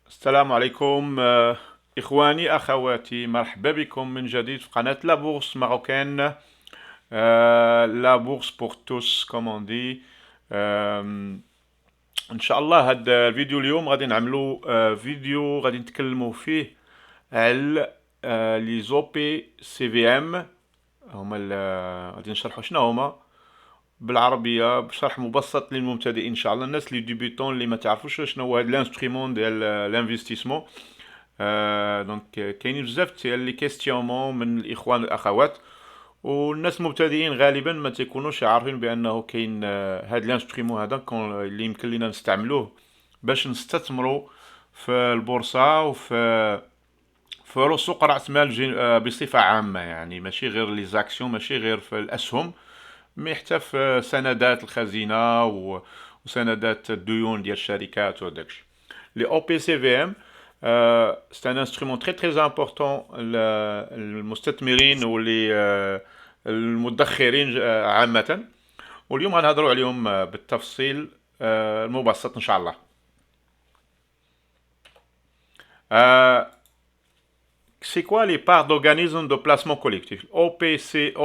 السلام عليكم إخواني أخواتي، مرحبا بكم من جديد في قناة لا بورس ماروكان. لا بورس بور توس كومون دي. إن شاء الله هاد الفيديو اليوم غادي نعملو فيديو غادي نتكلمو فيه على لي زوبي سي في ام. هما غادي نشرحو شنو هما بالعربيه بشرح مبسط للمبتدئين ان شاء الله، الناس اللي ديبيتون اللي ما تعرفوش شنو هو هذا الانسترومون ديال الانفستيسمون. دونك كاينين بزاف ديال لي كيستيونمون من الاخوان والاخوات، والناس المبتدئين غالبا ما تيكونوش عارفين بانه كاين هذا الانسترومون هذا اللي يمكن لنا نستعملوه باش نستثمروا في البورصه في سوق راس مال بصفه عامه، يعني ماشي غير لي زاكسيون، ماشي غير في الاسهم، مي حتى في سندات الخزينه وسندات الديون ديال الشركات وداكشي. Les OPCVM, c'est un instrument très très important للمستثمرين المدخرين عامة، واليوم غنهضروا عليهم بالتفصيل المبسط إن شاء الله. Euh, c'est quoi les parts d'organismes de placement collectif?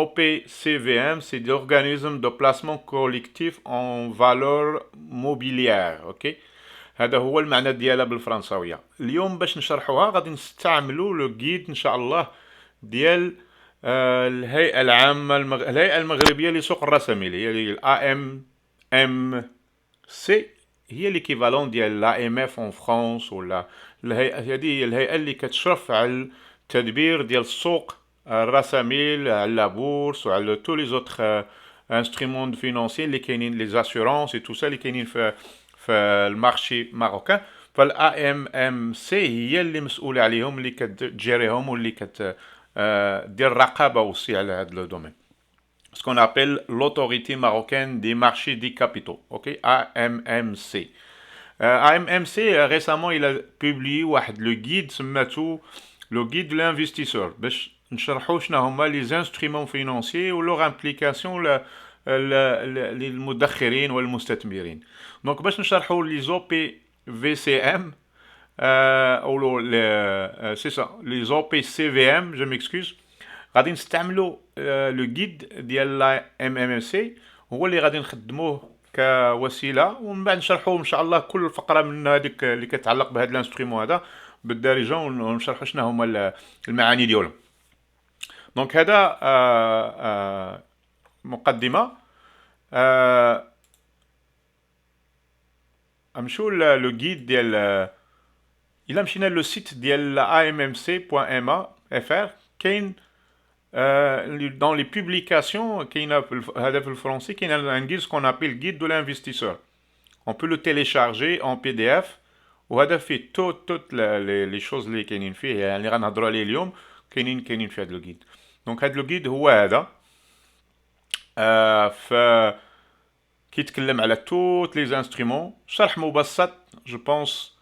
OPCVM, c'est des organismes de placement collectif en valeur mobilière. Ok. هذا هو المعنى ديالها بالفرنساويه. اليوم باش نشرحوها غادي نستعملوا لو جيد ان شاء الله ديال الهيئه العامه الهيئه المغربيه لسوق الرسمي، هي الاي ام سي، هي ليكيفالون ديال لا ام اف اون فرانس، ولا الهيئه هذه هي الهيئه اللي كتشرف على التدبير ديال السوق الرسمي، على لا بورس وعلى تو لي زوتر انسترومون فينانسي اللي كاينين، لي زاسيورونس اي تو سا اللي كاينين في المارشي ماروكان. فالا ام سي هي اللي مسؤوله عليهم، اللي كتجيريهم واللي دير رقابه aussi على هذا لو دومين. Ce qu'on appelle l'autorité marocaine des marchés des capitaux, ok, AMMC. AMMC récemment il a publié le guide سماتو le guide de l'investisseur باش نشرحوا شنو هما les instruments financiers و leur implication للمدخرين والمستثمرين. دونك باش نشرحوا لي زو بي في سي ام او سي سا لي زو بي سي في ام، جو ميكسكوز، غادي نستعملوا لو جيد ديال لا ام سي، هو اللي غادي نخدموه كوسيله، ومن بعد نشرحوا ان شاء الله كل فقره من هذيك اللي كتعلق بهذا الانسترومون هذا بالدارجه، ونشرحوا شنو هما المعاني ديالهم. دونك هذا مقدمه. نمشيو لو جيد ديال الا مشينا لو سيت ديال ammc.ma.fr، كاين dans les publications كاين هذا في الفرنسي، كاين un guide qu'on appelle guide de l'investisseur. On peut le télécharger en PDF، وهذا فيه toutes les choses اللي كاينين فيه، يعني اللي غنهضروا عليه اليوم كاينين في هذا الجيد. دونك هذا الجيد هو هذا ف كيتكلم على توت لي انسترومون، شرح مبسط. جو بونس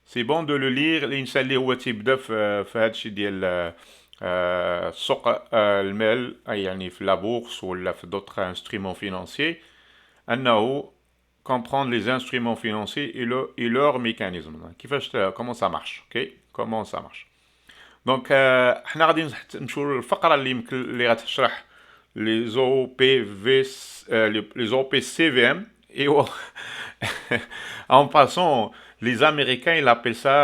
سي بون دو لو لير الانسان اللي هو تيبدا في هذا الشيء ديال سوق المال، يعني في لا بورس ولا في دوطخ انسترومون فينانسيي، انه comprendre les instruments financiers et leur mécanisme. كيفاش comment ça marche. OK, comment ça marche. دونك حنا غادي نمشيو للفقره اللي يمكن اللي غتشرح les OPV, les OPCVM, et en passant, les Américains, ils appellent ça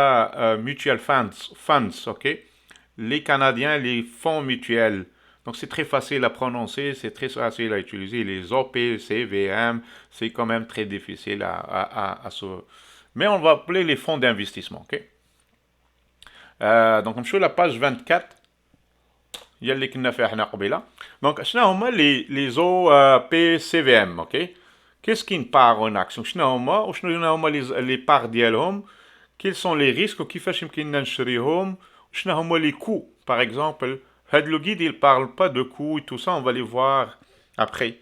mutual funds, ok? Les Canadiens, les fonds mutuels. Donc c'est très facile à prononcer, c'est très facile à utiliser. Les OPCVM, c'est quand même très difficile à se... Mais on va appeler les fonds d'investissement, ok? Donc on sur la page 24. هي اللي كنا فيها حنا قبيله. دونك شنو هما لي زو بي سي في ام، اوكي؟ كيس كين بار اون اكسيون، شنو هما وشنو هما لي بار ديالهم، كيل سون لي ريسك وكيفاش يمكننا نشريهم، وشنو هما لي كو. باغ اكزومبل هاد لو غيد il parle pas de coûts et tout ça, on va les voir après.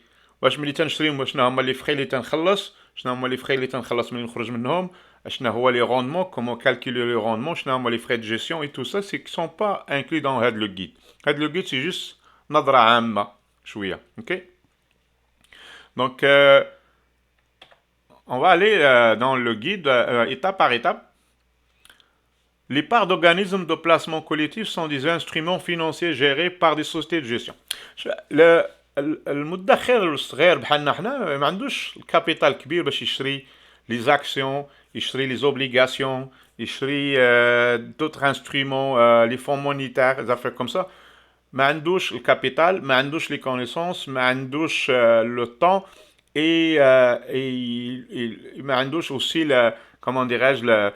واش ملي تنشريهم شنو هما لي فري اللي تنخلص، شنو هما لي فري اللي تنخلص ملي نخرج منهم، شنو هو لي روندمون، كومون كالكولي لي روندمون، شنو هما لي فري دو جيستيون et tout ça, c'est qui sont pas inclus dans هاد لو غيد. هاد لو غيد سي جوست نظرة عامة شوية، ok. Donc on va aller dans le guide étape par étape. Les parts d'organismes de placement collectif sont des instruments financiers gérés par des sociétés de gestion. المدخر الصغير بحالنا حنا ما عندوش الكابيتال كبير باش يشري لي زاكسيون، يشري لي زوبليغاسيون، يشري d'autres instruments les fonds monétaires des affaires comme ça. ما عندوش الكابيتال، ما عندوش لي كونيسونس، ما عندوش le temps et ما عندوش aussi comment dirais-je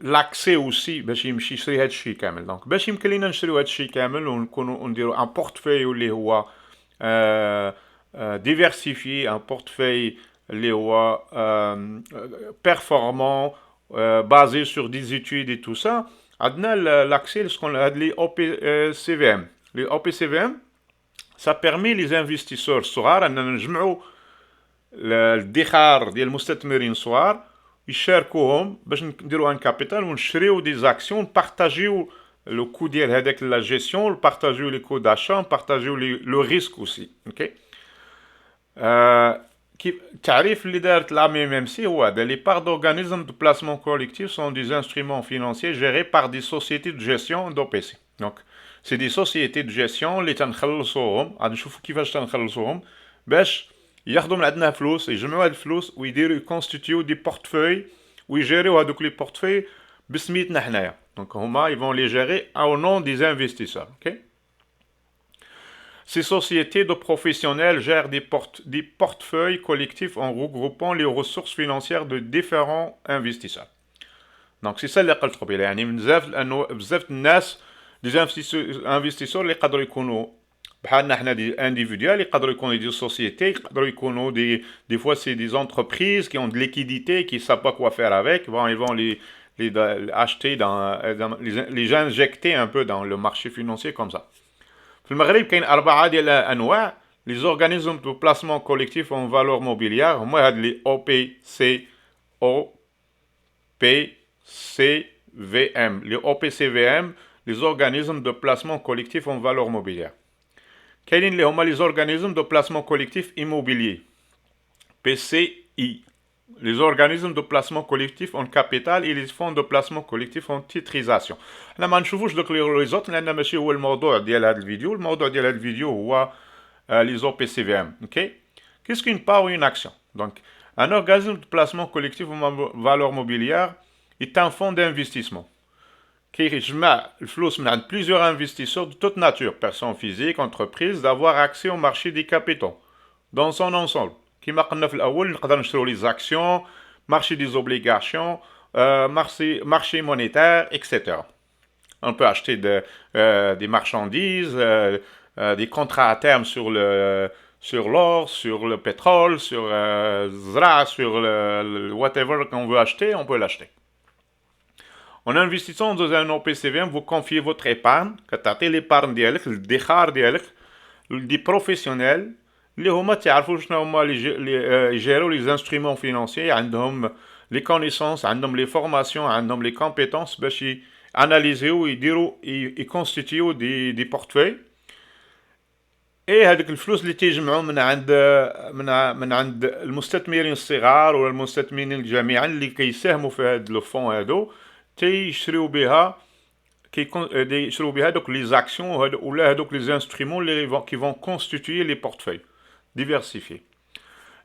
l'accès aussi باش يمشي يشري هذا الشيء كامل. دونك باش يمكن لينا نشريو هذا الشيء كامل ونكونوا نديروا ان بورتفوي اللي هو diversifié, un portefeuille performant, basé sur des études et tout ça. On a l'accès à ce qu'on appelle les OPCVM. Les OPCVM, ça permet les investisseurs صغار أن نجمعوا الادخار ديال المستثمرين صغار يشاركوهم باش نديروا ان كابيتال ونشريو دي زاكسيون نبارطاجيو le coût ديال هذاك la gestion, partager les coûts d'achat, partager le risque aussi. OK. التعريف اللي دارت لا MMC هو هذا: les parts d'organismes de placement collectif sont des instruments financiers gérés par des sociétés de gestion d'OPC. Donc c'est des sociétés de gestion اللي تنخلصوهم، غادي نشوفوا كيفاش تنخلصوهم باش ياخذوا من عندنا فلوس، يجمعوا هاد الفلوس ويديروا يكونستيتيو دي بورتفوي ويجيريو هذوك لي بورتفوي بسميتنا حنايا. Donc, ils vont les gérer au nom des investisseurs. Okay? Ces sociétés de professionnels gèrent des portefeuilles collectifs en regroupant les ressources financières de différents investisseurs. Donc, c'est ça اللي قلت قبيل. يعني بزاف الناس des investisseurs اللي يقدروا يكونوا بحالنا حنا دي individuels، يقدروا يكونوا des sociétés، يقدروا يكونوا des fois c'est des entreprises qui ont de liquidité, qui ne savent pas quoi faire avec. Bon, ils vont les acheter les injecter un peu dans le marché financier comme ça. في المغرب كاين 4 ديال انواع les organismes de placement collectif en valeur mobilière. هما هاد لي OPCVM. Les OPCVM, les organismes de placement collectif en valeur mobilière. كاينين اللي هما les organismes de placement collectif immobilier PCI. Les organismes de placement collectif en capital et les fonds de placement collectif en titrisation. احنا ما نشوفوش دوك لي زوت لان ماشي هو الموضوع ديال هذا الفيديو. الموضوع ديال هذا الفيديو هو les OPCVM. OK. Qu'est-ce qu'une part ou une action? Donc un organisme de placement collectif en valeur mobilière est un fonds d'investissement كيجمع الفلوس من عند plusieurs investisseurs de toute nature, personnes physiques, entreprises, d'avoir accès au marché des capitaux dans son ensemble. كما قلنا في الأول نقدر نشتروا les actions, marché des obligations, marché monétaire, etc. On peut acheter des marchandises, des contrats à terme sur l'or, sur le pétrole, sur sur whatever qu'on veut acheter, on peut l'acheter. En investissant dans un OPCVM, vous confiez votre épargne, كتعطي l'épargne ديالك الادخار ديالك des professionnels اللي هما تعرفوا شنو هما اللي يجيروا لي انسترومون فينانسيي، عندهم لي كونيسونس، عندهم لي فورماسيون، عندهم لي كومبيتونس باش ياناليزيو ويديروا يكونستيتيو دي بورتفوي. ايه هذوك الفلوس اللي تيجمعوا من عند المستثمرين الصغار ولا المستثمرين جميعا اللي كيساهموا في هاد لو فون هادو تيشريو بها يشريو بها دوك لي زاكسيون ولا هادوك لي انسترومون اللي كي فون كونستيتيي لي بورتفوي diversifiés.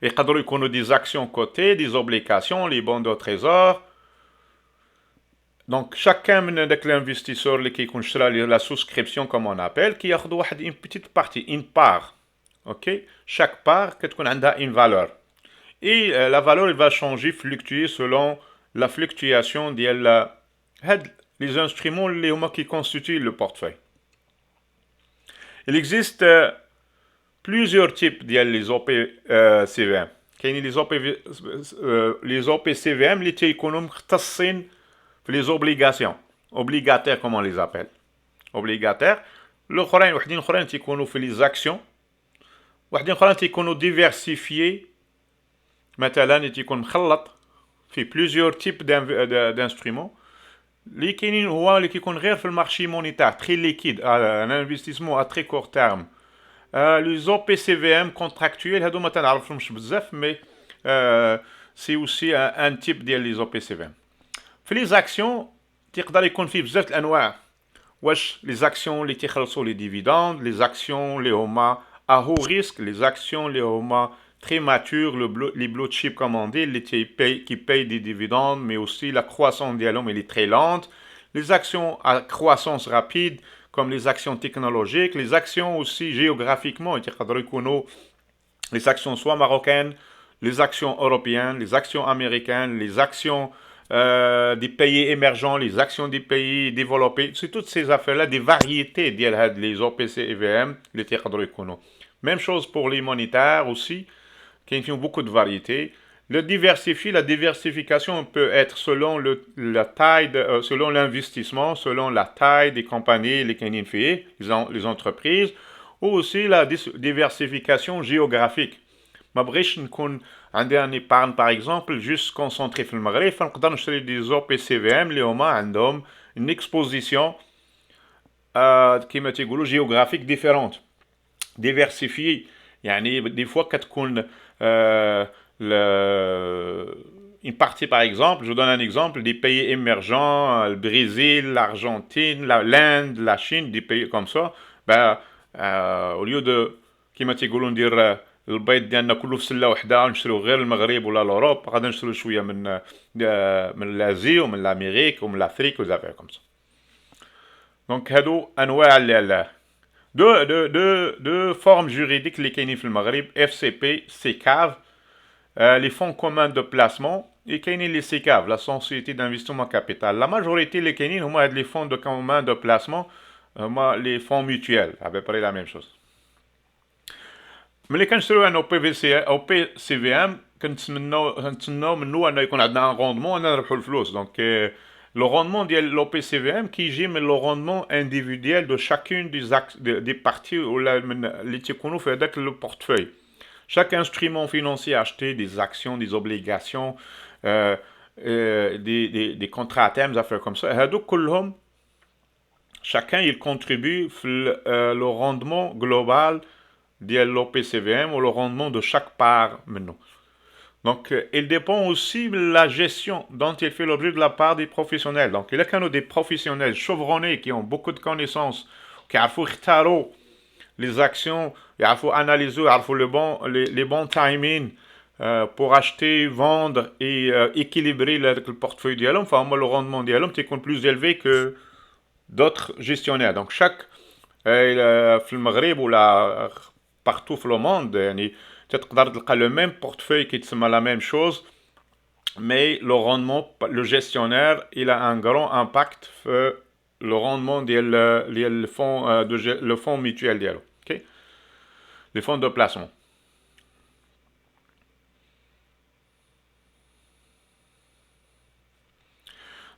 يقدروا يكونوا des actions cotées, des obligations, les bons de trésor. Donc chacun من داك l'investisseur اللي كيكون شرا la souscription comme on appelle كياخذ واحد une petite partie, une part. OK? Chaque part كتكون عندها une valeur. Et la valeur elle va changer, fluctuer selon la fluctuation ديال هاد les instruments اللي هما qui constituent le portefeuille. Il existe plusieurs types ديال les OPCVM. كاينين les OPCVM اللي تيكونوا مختصين في les obligations, obligataires comme on les appelle. Obligataires. الاخرين وحدين اخرين تيكونوا في les actions. وحدين اخرين تيكونوا diversifiés. مثلا تيكون مخلط في plusieurs types d'instruments. اللي كاينين هو اللي كيكون غير في المارشي مونيتير تري ليكيد ان انفستيسمون ا تري كور تيرم. لي OPCVM كونتراكتويل هادو ما تنعرفهمش بزاف مي سي اوسي ان تيب ديال لي OPCVM. في لي زاكسيون تقدر يكون فيه بزاف الانواع واش لي زاكسيون اللي تيخلصوا لي ديفيدوند لي زاكسيون اللي هما à haut risque les actions les هما très matures les blue chip comme on dit qui payent des dividendes mais aussi la croissance ديالهم elle est très lente les actions à croissance rapide comme les actions technologiques les actions aussi géographiquement يقدروا يكونوا les actions soit marocaines les actions européennes les actions américaines les actions des pays émergents, les actions des pays développés, c'est toutes ces affaires-là, des variétés les OPC EVM, les تيقدروا يكونوا. Même chose pour les monétaires aussi, qui ont beaucoup de variétés. La diversification peut être selon la taille, selon l'investissement, selon la taille des compagnies, les entreprises, ou aussi la diversification géographique. ما بغيش نكون عندي ان ايبارن باغ اكزومبل جوست كونسونطري في المغرب فنقدر نشري دي زو بي سي في ام اللي هما عندهم ان اكسبوزيسيون كيما تيقولوا جيوغرافيك ديفيرونت ديفيرسيفي يعني دي فوا كتكون une partie par exemple, je vous donne un exemple, des pays émergents, le Brésil, l'Argentine, l'Inde, la Chine, des pays comme ça, ben, au lieu de كيما تيقولوا ندير البيض ديالنا كله في سله وحده نشريو غير المغرب ولا لوروب غادي نشريو شويه من لازي ومن الامريك ومن لافريك وزافير كوم سا دونك هادو انواع دو فورم جوريديك اللي كاينين في المغرب اف سي بي سيكاف لي فون كومان دو بلاسمون et كاينين لي سيكاف لا سوسيتي d'investissement capital la majorité اللي كاينين هما هاد لي فون دو كومان دو بلاسمون هما لي فون ميوتويل à peu près la même chose ملي كنشريو ان او بي سي في ام كنتسناو منه انه يكون عندنا ان روندمون اننا نربحوا الفلوس دونك لو روندمون ديال لو بي سي في ام كيجي من لو روندمون انديفيديال دو شاكون دي بارتي ولا من اللي تيكونوا في هذاك لو بورتفوي chaque instrument financier acheté des actions des obligations des contrats à terme des affaires comme ça هادو كلهم chacun il contribue في le rendement global de l'OPCVM ou le rendement de chaque part maintenant. Donc, il dépend aussi de la gestion dont il fait l'objet de la part des professionnels. Donc, il y a des professionnels chevronnés qui ont beaucoup de connaissances, qui ont les actions, il faut analyser, il faut les bons timings pour acheter, vendre et équilibrer le portefeuille d'Yalom. Enfin, le rendement d'Yalom est plus élevé que d'autres gestionnaires. Donc, chaque في المغرب ولا partout dans le monde يعني تقدر تلقى le même portefeuille qui تسمى la même chose mais le rendement le gestionnaire il a un grand impact sur le rendement ديال le fonds mutuel ديالو OK les fonds de placement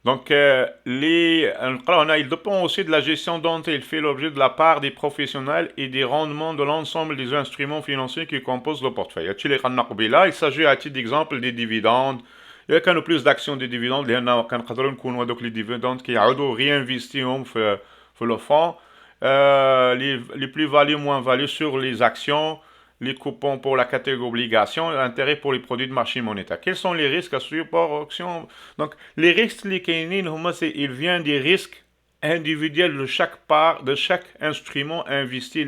Donc, il dépend aussi de la gestion dont il fait l'objet de la part des professionnels et des rendements de l'ensemble des instruments financiers qui composent le portefeuille. Il s'agit à titre d'exemple des dividendes. Il y a plus d'actions des dividendes. Il y a les dividendes qui ont réinvesti dans le fonds. Les plus-values, moins-values sur les actions. Les coupons pour la catégorie obligation, l'intérêt pour les produits de marché monétaire. Quels sont les risques associés par action? Donc, les risques, ils viennent des risques individuels de chaque part, de chaque instrument investi.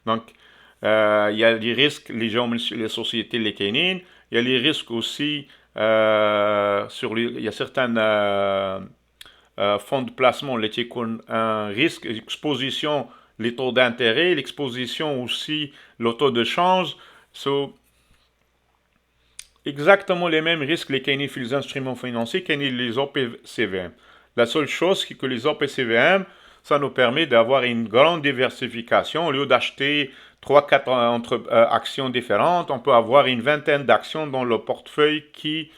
Donc, il y a des risques, les sociétés, les canines. Il y a les risques aussi il y a certains fonds de placement, qui ont un risque, exposition les taux d'intérêt, l'exposition aussi, le taux de change, sont exactement les mêmes risques que les instruments financiers que les OPCVM. La seule chose, c'est que les OPCVM, ça nous permet d'avoir une grande diversification. Au lieu d'acheter 3-4 actions différentes, on peut avoir une vingtaine d'actions dans le portefeuille qui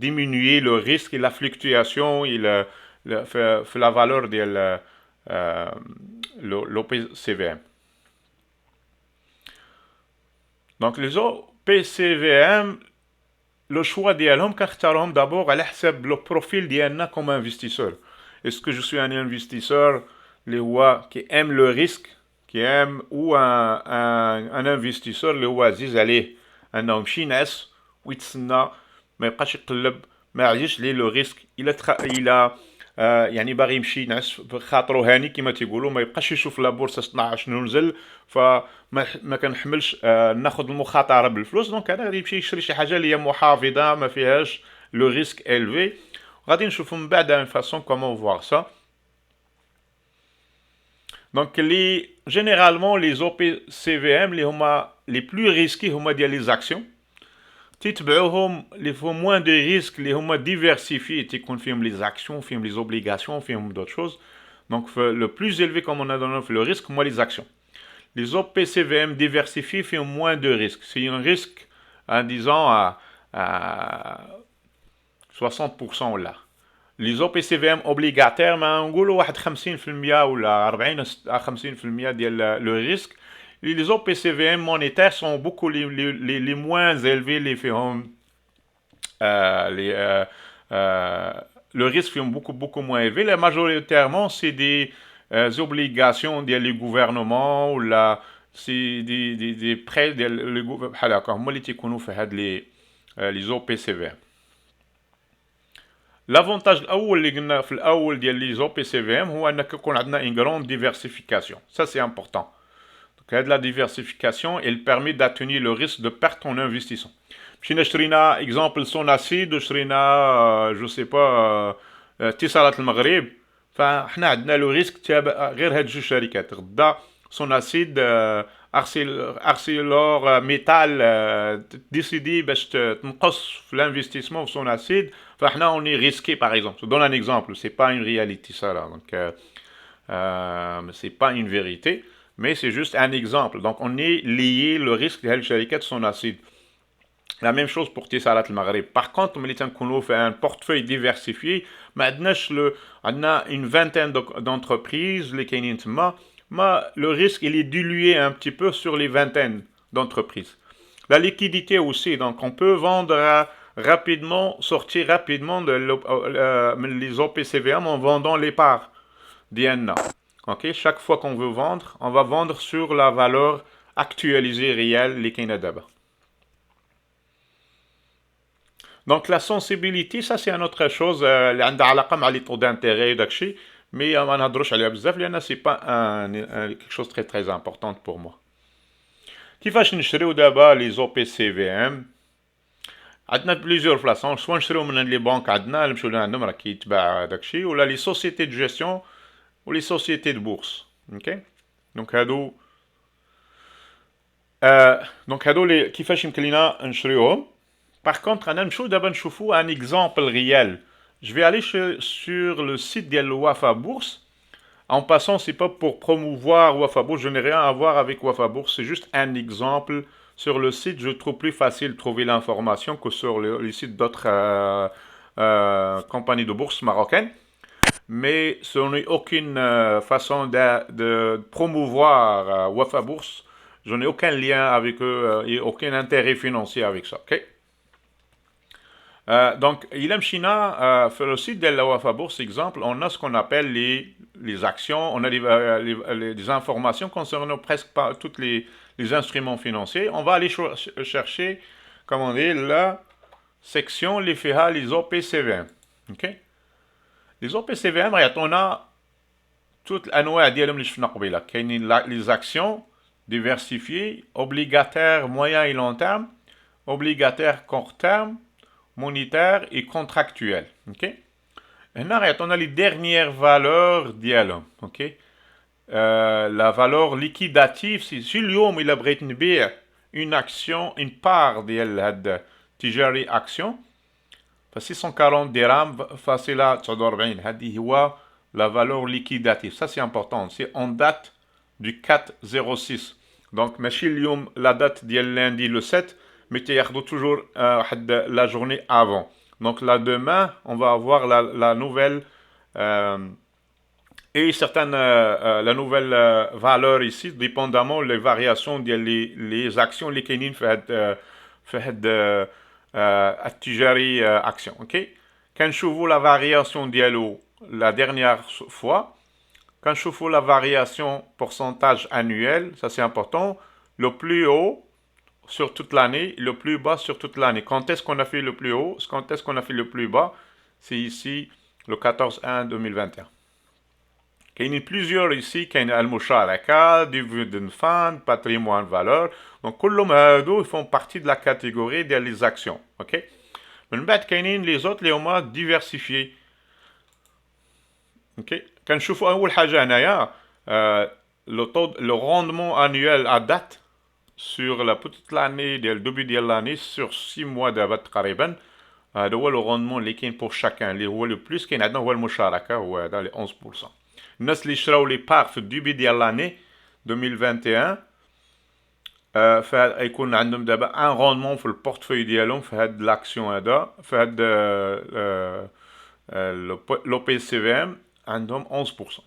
diminue le risque et la fluctuation et la valeur de l'OPCVM. Donc les OPCVM, le choix d'ILM, كنختارهم d'abord على حسب le profil ديالنا comme investisseur. Est-ce que je suis un investisseur qui aime le risque, qui aime, ou un investisseur اللي هو عزيز عليه انه يمشي ينعس ويتسنى ما يبقاش يقلب ما عجبش ليه لو ريسك الى يعني باغي يمشي ينعس بخاطرو هاني كما تيقولوا، ما يبقاش يشوف لا بورصه 12 شنو نزل، ما كنحملش ناخذ المخاطره بالفلوس. دونك هذا غادي يمشي يشري شي حاجه اللي هي محافظه ما فيهاش لو ريسك الفي. غادي نشوفوا من بعد ان فاسون كومون فوار سا. دونك لي جينيرالمون لي او بي سي في ام اللي هما لي بلو ريسكي هما ديال لي زاكسيون، تتبعوهم اللي فيهم موان دو ريسك اللي هما ديفيرسيفي، تيكون فيهم لي زاكسيون، فيهم لي اوبليغاسيون، فيهم دوت شوز. دونك لو بلوز élevé comme on a donné le risque هما لي زاكسيون. Les OPCVM diversifiés font moins de risques. C'est un risque, disons, à 60% là. Les OPCVM obligataires, ما نقولوا واحد 50% ولا 40 50% ديال le risque. Les OPCVM monétaires sont beaucoup les moins élevés, le risque est beaucoup moins élevé. La majoritairement, c'est des obligations des gouvernements ou c'est des prêts des gouvernements. Les OPCVM. L'avantage des OPCVM, c'est qu'on a une grande diversification. Ça, c'est important. Donc, la diversification, elle permet d'atténuer le risque de perte en investissement. مشينا شرينا اكزامبل سوناسيد وشرينا جو سي با اتصالات المغرب، فاحنا عندنا لو ريسك تابع غير هاد جوج شركات. غدا سوناسيد ارسيلور ميتال ديسيدي باش تنقص في الانفستيسمون في سوناسيد، فاحنا اوني ريسكي باغ اكزومبل. دون ان اكزامبل، سي با اون رياليتي ça là, donc c'est pas une vérité, mais c'est juste un exemple. Donc on est lié le risque de الشركات سوناسيد. La même chose pour Tissalat al-Maghrib. Par contre, on fait un portefeuille diversifié. Maintenant, on a une vingtaine d'entreprises, le risque il est dilué un petit peu sur les vingtaines d'entreprises. La liquidité aussi, donc on peut vendre rapidement, sortir rapidement de les OPCVM en vendant les parts d'INA. Okay? Chaque fois qu'on veut vendre, on va vendre sur la valeur actualisée réelle, les Canada. Donc la sensibilité, ça c'est une autre chose اللي عندها علاقه مع les taux d'intérêt وداكشي، mais ما نهضروش عليها بزاف لان سي با quelque chose très très important pour moi. كيفاش نشريو دابا لي زو بي سي في ام؟ عندنا بليزيور فاسون، سوا نشريو من لي بانك عندنا نمشيو لعندهم راه كيتباع داكشي، ولا لي سوسيتي دو جيستيون ولي سوسيتي دو بورس. اوكي دونك هادو لي كيفاش يمكن لينا نشريوهم. Par contre, un exemple réel. Je vais aller sur le site de Wafa Bourse. En passant, c'est pas pour promouvoir Wafa Bourse, je n'ai rien à voir avec Wafa Bourse, c'est juste un exemple. Sur le site, je trouve plus facile de trouver l'information que sur les sites d'autres compagnies de bourse marocaines. Mais ce n'est aucune façon de promouvoir Wafa Bourse. Je n'ai aucun lien avec eux et aucun intérêt financier avec ça. Okay? Donc, il aime China, sur le site de la Wafa Bourse, exemple, on a ce qu'on appelle les actions, on a des informations concernant presque pas tous les instruments financiers. On va aller chercher, comment dire, la section les FIHA, les OPCVM. Okay? Les OPCVM, on a toutes les actions diversifiées, obligataires moyen et long terme, obligataires court terme, monétaire et contractuel. Ok? On a les dernières valeurs d'IALOM. Ok? La valeur liquidative, si اليوم il بغيت نبيع une action, une part ديال هاد تجاري action, ف 640 درهم فاصلة 49 هذه هو la valeur liquidative. Ça c'est important. C'est en date du 4/06. Donc ماشي اليوم la date ديال lundi le 7, mais tu as toujours la journée avant. Donc là, demain, on va avoir la nouvelle et certaines la nouvelle valeur ici, dépendamment les variations des les actions les كاينين في هاد التجاري action. OK? كنشوفوا la variation ديالو la dernière fois. كنشوفوا la variation pourcentage annuel, ça c'est important. Le plus haut sur toute l'année, le plus bas sur toute l'année. Quand est-ce qu'on a fait le plus haut? Quand est-ce qu'on a fait le plus bas? C'est ici, le 14/1/2021. Il y a plusieurs ici, il y a المشاركة, dividend fund, patrimoine valeur. Donc, كلهم هادو, ils font partie de la catégorie des actions. OK? من بعد كاينين les autres اللي هما diversifiés. OK? كنشوفوا أول حاجة هنايا le rendement annuel à date sur la petite l'année ديال début ديال l'année sur 6 mois دابا تقريبا هذا هو لو روندمون اللي كاين بور شاكان اللي هو لو بلوس كاين عندنا هو المشاركه هو هذا لي 11%. الناس اللي شراو لي بار في الديبي ديال لاني 2021 فيكون عندهم دابا ان روندمون في البورتفوي ديالهم في هاد لاكسيون هذا في هاد لو بي سي في ام عندهم 11%.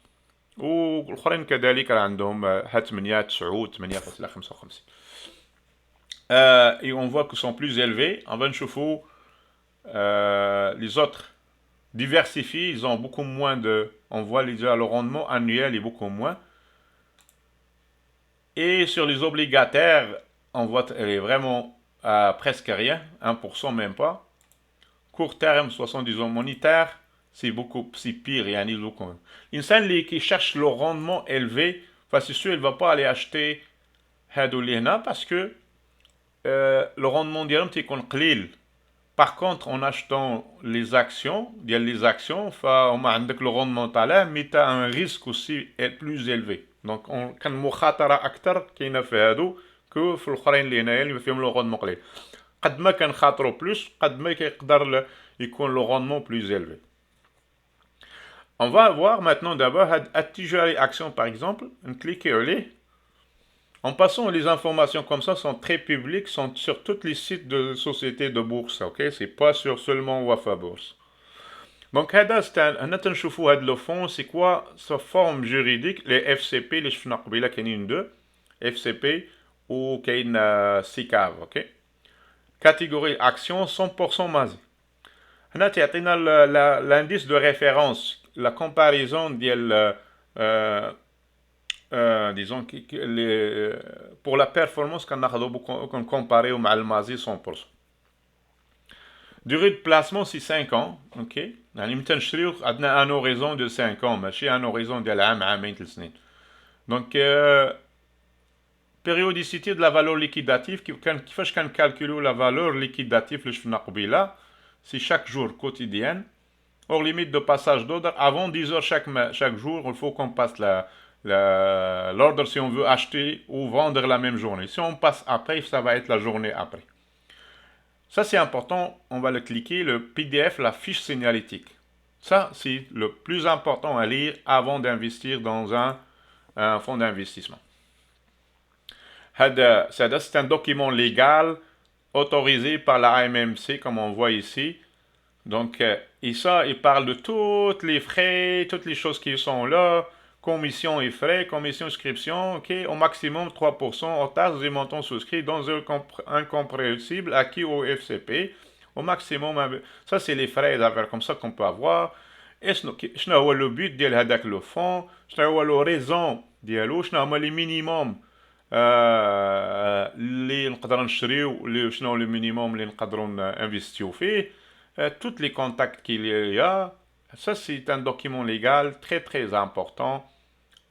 والاخرين كذلك عندهم 8 9 8.55. Et on voit qu'ils sont plus élevés. En Venchufou, les autres diversifiés, ils ont beaucoup moins de... On voit déjà le rendement annuel est beaucoup moins. Et sur les obligataires, on voit qu'elle est vraiment à presque rien, 1% même pas. Court terme, 70 ans monétaire, c'est pire. Il y a un quand même. L'insan qui cherche le rendement élevé, c'est sûr, il ne va pas aller acheter Hadolina parce que le rendement ديالهم تيكون قليل. Par contre, en achetant les actions, فهم عندك le rendement تاعها mais tu as un risque aussi plus élevé. Donc كان مخاطرة أكثر كاينة في هادو كو في الآخرين اللي هنايا اللي فيهم le rendement قليل. قد ما كنخاطروا بلوس قد ما يقدر يكون le rendement plus élevé. On va voir maintenant d'abord هاد التجاري action par exemple, on clique عليه. En passant, les informations comme ça sont très publiques, sont sur tous les sites de sociétés de bourse, ok? C'est pas sur seulement Wafa Bourse. Donc, le fond, c'est quoi sa forme juridique? Les FCP, les Shfnaqbila, qu'il y en a une deux, FCP ou qu'il y a SICAV, ok? Catégorie action 100% mazé. L'indice de référence, la comparaison disons pour la performance qu'on compare au Malmazi 100%. Durée de placement c'est 5 ans, ok. On a un horizon de 5 ans, mais un horizon de l'âme. Donc périodicité de la valeur liquidative qui fait qu'on calcule la valeur liquidative le c'est chaque jour quotidien. Hors limite de passage d'ordre avant 10 heures chaque jour, il faut qu'on passe l'ordre si on veut acheter ou vendre la même journée. Si on passe après, ça va être la journée après. Ça, c'est important. On va le cliquer, le PDF, la fiche signalétique. Ça, c'est le plus important à lire avant d'investir dans un fonds d'investissement. C'est un document légal autorisé par la AMMC, comme on voit ici. Donc, et ça, il parle de tous les frais, toutes les choses qui sont là, commission et frais, commission inscription, ok, au maximum 3% en taxe des montants souscrits dans un compréhensible acquis au FCP, au maximum, ça c'est les frais d'affaires comme ça qu'on peut avoir. Et ce n'est le but de le fonds, ce n'est la raison ديالو, ce n'est les minimums اللي نقدروا نشريو, شنو le minimum اللي نقدروا نinvestيو فيه. Tous les contacts qu'il y a, ça c'est un document légal très très important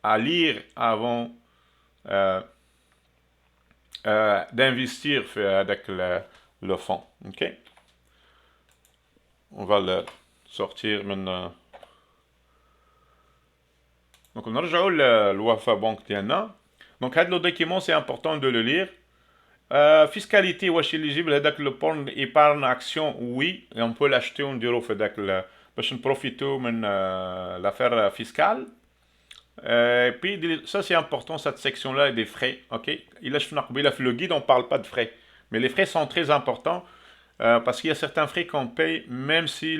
à lire avant d'investir avec le fonds. Ok? On va le sortir maintenant. Donc on a le Wafa Bank ديالنا. Donc le document c'est important de le lire. Fiscalité, واش éligible هذاك le porn épargne action, oui, et on peut l'acheter, on dirait في هذاك باش نبروفيتو من l'affaire fiscale. Et puis ça c'est important, cette section là des frais, ok. Il a le guide, on parle pas de frais, mais les frais sont très importants parce qu'il y a certains frais qu'on paye même si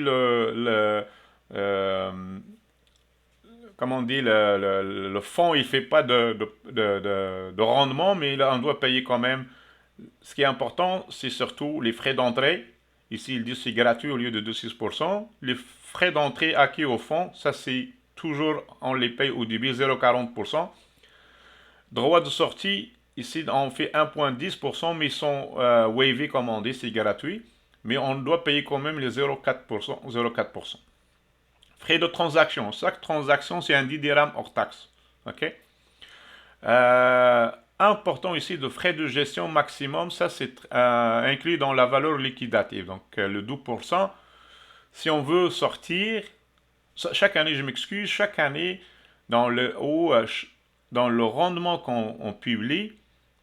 comment on dit, le fonds il fait pas de rendement, mais on doit payer quand même. Ce qui est important, c'est surtout les frais d'entrée. Ici, ils disent que c'est gratuit au lieu de 2,6%. Les frais d'entrée acquis au fonds, ça c'est toujours, on les paye au début 0,40%. Droit de sortie, ici on fait 1,10%, mais ils sont waivés comme on dit, c'est gratuit. Mais on doit payer quand même les 0,4%. 0,4%. Frais de transaction. Chaque transaction, c'est un 10 dirhams hors taxe. OK? Euh, Important ici, de frais de gestion maximum, ça c'est inclus dans la valeur liquidative. Donc le 12%, si on veut sortir, chaque année, je m'excuse, chaque année, dans le, dans le rendement qu'on publie,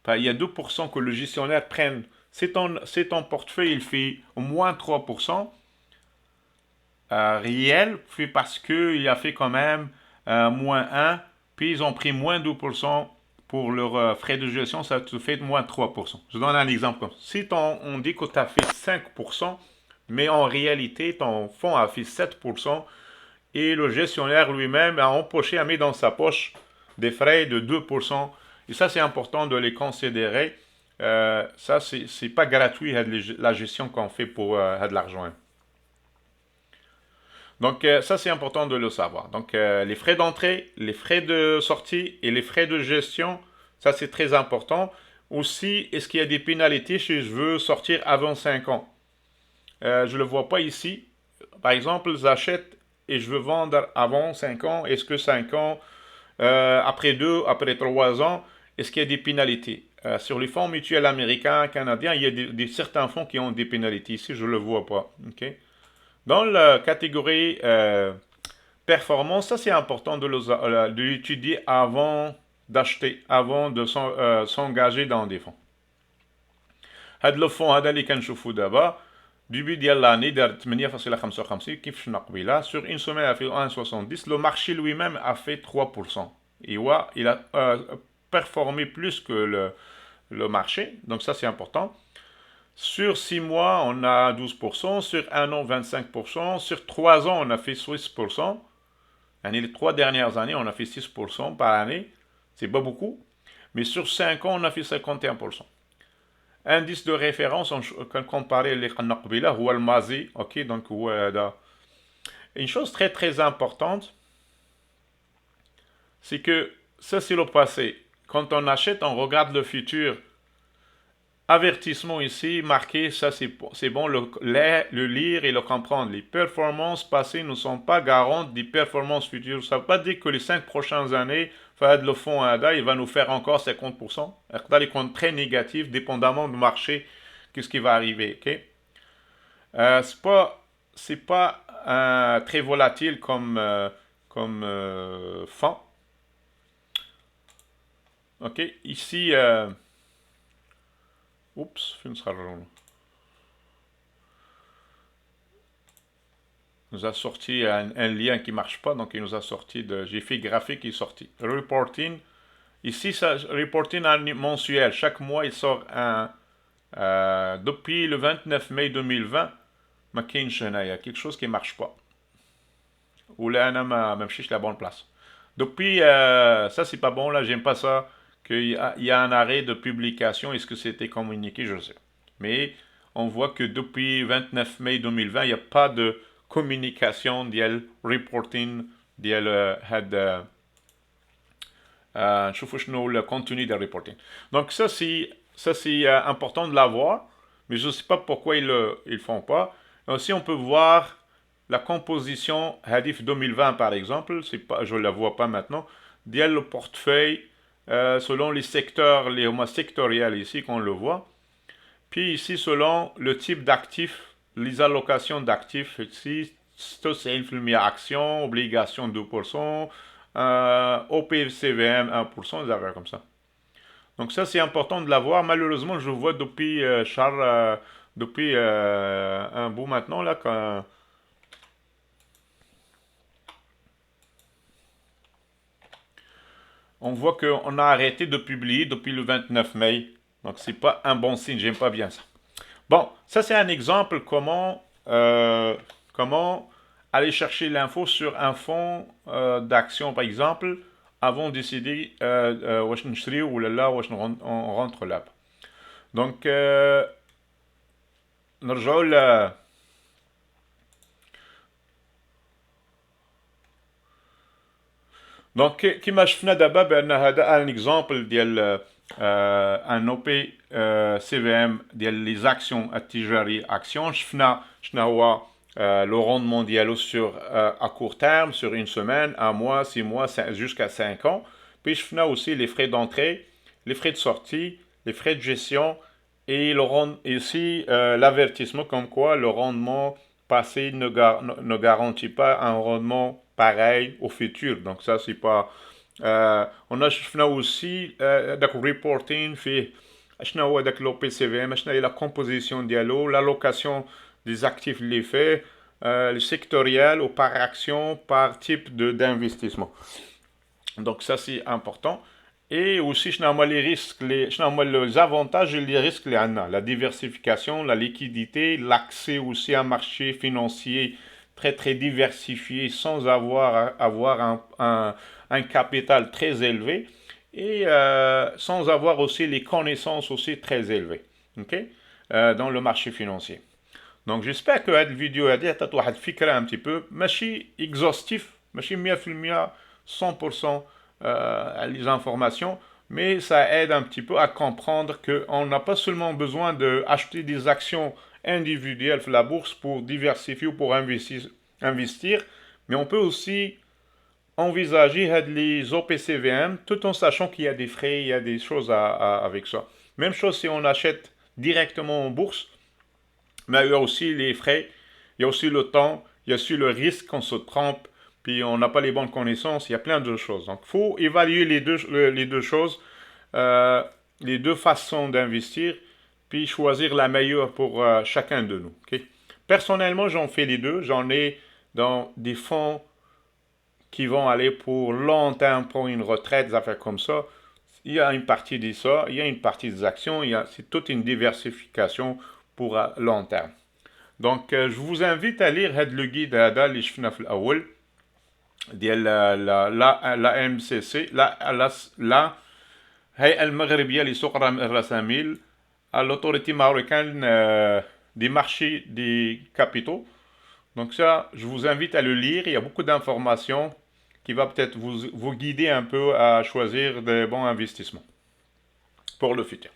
ben, il y a 2% que le gestionnaire prenne. C'est ton portefeuille, il fait au moins 3% réel, puis parce qu'il a fait quand même moins 1, puis ils ont pris moins 2% pour leurs frais de gestion, ça te fait moins 3%. Je donne un exemple. Si on dit que tu as fait 5%, mais en réalité, ton fonds a fait 7%, et le gestionnaire lui-même a empoché, a mis dans sa poche des frais de 2%. Et ça, c'est important de les considérer. Ça, c'est pas gratuit, la gestion qu'on fait pour de l'argent. Donc, ça, c'est important de le savoir. Donc, les frais d'entrée, les frais de sortie et les frais de gestion, ça, c'est très important. Aussi, est-ce qu'il y a des pénalités si je veux sortir avant 5 ans? Je ne le vois pas ici. Par exemple, j'achète et je veux vendre avant 5 ans. Est-ce que 5 ans, après 2, après 3 ans, est-ce qu'il y a des pénalités? Sur les fonds mutuels américains, canadiens, il y a certains fonds qui ont des pénalités. Ici, je ne le vois pas. OK? Dans la catégorie performance, ça c'est important de l'étudier avant d'acheter, avant de s'engager dans des fonds. هاد لو فون هذا اللي كنشوفو دابا début ديال l'année دار 8.55 كيف شفنا قبيله sur une semaine a fait 1,70. Le marché lui-même a fait 3%. Et ouais, il a performé plus que le marché, donc ça c'est important. Sur 6 mois, on a 12%, sur 1 an, 25%, sur 3 ans, on a fait 6%. Les 3 dernières années, on a fait 6% par année, c'est pas beaucoup, mais sur 5 ans, on a fait 51%. Indice de référence, quand comparer les Qanaqbila, ou Al-Mazi, ok, donc une chose très très importante, c'est que ça c'est le passé. Quand on achète, on regarde le futur. Avertissement ici, marqué, ça c'est bon le lire et le comprendre. Les performances passées ne sont pas garantes des performances futures. Ça ne veut pas dire que les 5 prochaines années, Fahad le fonds ADA, il va nous faire encore 50%. Dans les comptes très négatifs, dépendamment du marché, qu'est-ce qui va arriver. Okay? C'est pas très volatile comme fonds. Ok, ici, oups, فين صار nous a sorti un lien qui marche pas, donc il nous a sorti de. J'ai fait graphique, il est sorti. Reporting. Ici, ça, reporting mensuel. Chaque mois, il sort un. Depuis le 29 mai 2020, ما كاينش هنايا quelque chose qui marche pas. Ou là, انا ما مشيش la bonne place. Depuis, ça c'est pas bon là, j'aime pas ça. Il y a un arrêt de publication. Est-ce que c'était communiqué? Je sais. Mais on voit que depuis 29 mai 2020, il n'y a pas de communication ديال reporting ديال هاد نشوفوا شنو le contenu del reporting. Donc ça c'est important de l'avoir, mais je ne sais pas pourquoi ils le font pas. Aussi on peut voir la composition Hadif 2020 par exemple, c'est pas, je ne la vois pas maintenant, ديال le portefeuille selon les secteurs, les homo sectoriels ici qu'on le voit. Puis ici, selon le type d'actifs, les allocations d'actifs, ici, c'est influé actions, obligations 2%, OPCVM 1%, des affaires comme ça. Donc ça, c'est important de l'avoir. Malheureusement, je vois depuis, Charles, depuis un bout maintenant, là, quand on voit qu'on a arrêté de publier depuis le 29 mai. Donc c'est pas un bon signe, j'aime pas bien ça. Bon, ça c'est un exemple comment aller chercher l'info sur un fonds d'action par exemple avant de décider واش نشتري ولا لا واش on rentre là. Donc نرجعوا دونك كيما شفنا دابا بان هذا ان اكزامبل ديال ان او بي سي في ام ديال لي زاكسيون التجاري اكسيون شفنا شنو هو le rendement ديالو sur à court terme, sur une semaine, un mois, 6 mois, jusqu'à 5 ans. Puis شفنا aussi les frais d'entrée, les frais de sortie, les frais de gestion et ici l'avertissement comme quoi le rendement passé ne garantit pas un rendement pareil au futur. Donc ça c'est pas on a شفنا aussi داك reporting فيه شنو هو داك لو بي سي في ام شنو هي لا كومبوزيسيون ديالو l'allocation des actifs les faits le sectoriel ou par action par type d'investissement. Donc ça c'est important. Et aussi les risques, les avantages et les risques, la diversification, la liquidité, l'accès aussi à un marché financier très très diversifié sans avoir un capital très élevé et sans avoir aussi les connaissances aussi très élevées, okay? Dans le marché financier. Donc j'espère que cette vidéo a été un petit peu, ماشي exhaustif, ماشي 100%, 100% les informations, mais ça aide un petit peu à comprendre qu'on n'a pas seulement besoin d'acheter des actions individuelles sur la bourse pour diversifier ou pour investir, mais on peut aussi envisager les OPCVM tout en sachant qu'il y a des frais, il y a des choses avec ça. Même chose si on achète directement en bourse, mais il y a aussi les frais, il y a aussi le temps, il y a aussi le risque qu'on se trompe, puis on n'a pas les bonnes connaissances, il y a plein de choses. Donc il faut évaluer les deux choses, les deux façons d'investir, puis choisir la meilleure pour chacun de nous. Okay? Personnellement, j'en fais les deux. J'en ai dans des fonds qui vont aller pour long terme, pour une retraite, des affaires comme ça. Il y a une partie de ça, il y a une partie des actions, c'est toute une diversification pour long terme. Donc je vous invite à lire le guide اللي شفنا في الأول ديال la MCC la هيئة المغربية لسوق الرساميل l'autorité marocaine des marchés des capitaux. Donc ça, je vous invite à le lire, il y a beaucoup d'informations qui va peut-être vous guider un peu à choisir des bons investissements pour le futur.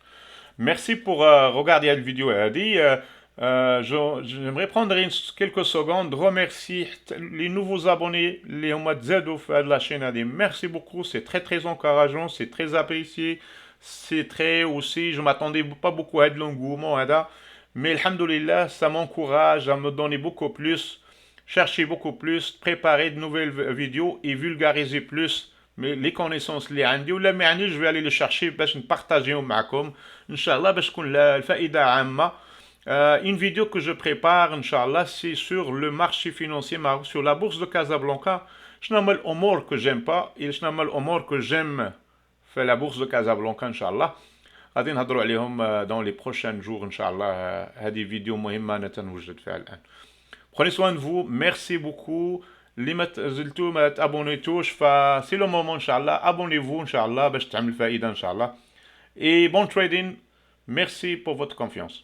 Merci pour regarder cette vidéo. J'aimerais prendre quelques secondes, remercier les nouveaux abonnés, les Omadzedouf de la chaîne. Merci beaucoup, c'est très très encourageant, c'est très apprécié. C'est très aussi, je ne m'attendais pas beaucoup à de l'engouement, mais alhamdoulilah, ça m'encourage à me donner beaucoup plus, chercher beaucoup plus, préparer de nouvelles vidéos et vulgariser plus les connaissances اللي عندي ولا ما عنديش je vais aller le chercher باش نبارطاجيهم معكم ان شاء الله باش تكون الفائده عامه. Une vidéo que je prépare inchallah c'est sur le marché financier sur la bourse de Casablanca. شنو هما الامور que j'aime pas et شنو هما الامور que j'aime في la bourse de Casablanca inchallah. غادي نهضروا عليهم dans les prochains jours inchallah. هذه فيديو مهمه انا تنوجد فيها الان. Prenez soin de vous, merci beaucoup. اللي ما تزلتوا ما تابونيتوش فسي لو مومون ان شاء الله abonnez-vous ان شاء الله باش تعمل فائده ان شاء الله. Et bon trading, merci pour votre confiance.